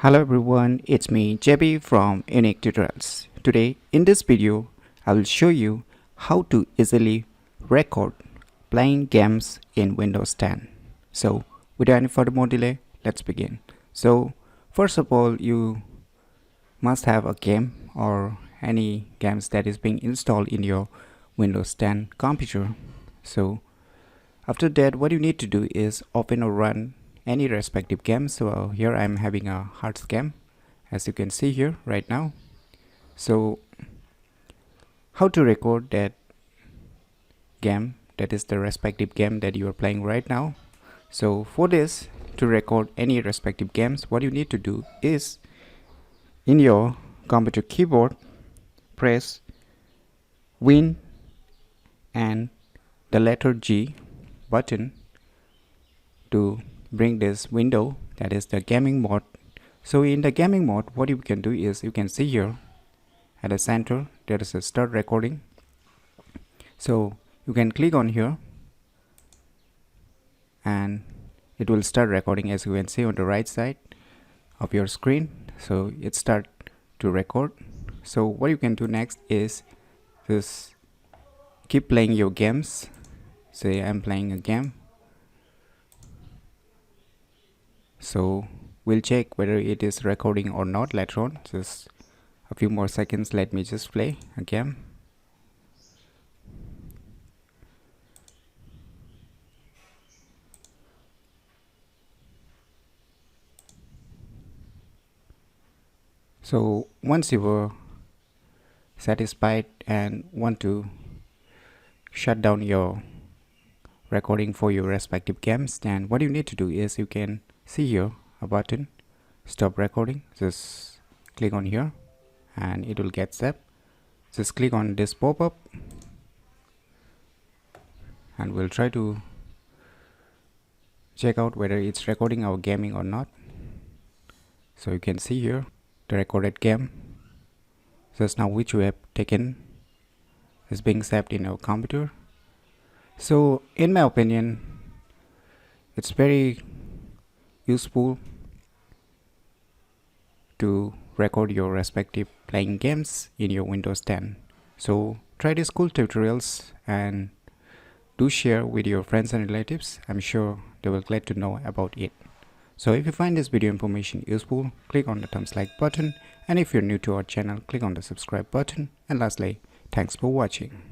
Hello everyone, it's me JB from UniqueTutorials. Today in this video, I will show you how to easily record playing games in Windows 10. So without any further more delay, let's begin. So first of all, you must have a game or any games that is being installed in your Windows 10 computer. So after that, what you need to do is open or run any respective game. So here I'm having a Hearts game, as you can see here right now. So how to record that game, that is the respective game that you are playing right now. So for this, to record any respective games, what you need to do is in your computer keyboard, press Win and the letter G button to bring this window, that is the gaming mode. So in the gaming mode, what you can do is you can see here at the center there is a start recording. So you can click on here and it will start recording, as you can see on the right side of your screen. So it start to record. So what you can do next is just keep playing your games. Say I'm playing a game. So we'll check whether it is recording or not later on. Just a few more seconds, let me just play a game. So once you were satisfied and want to shut down your recording for your respective games, then what you need to do is you can see here a button, stop recording. Just click on here and it will get set. Just click on this pop-up and we'll try to check out whether it's recording our gaming or not. So you can see here the recorded game just now which we have taken is being saved in our computer. So in my opinion, it's very useful to record your respective playing games in your Windows 10. So try these cool tutorials and do share with your friends and relatives. I'm sure they will glad to know about it. So if you find this video information useful, click on the thumbs like button, and if you're new to our channel, click on the subscribe button. And lastly, thanks for watching.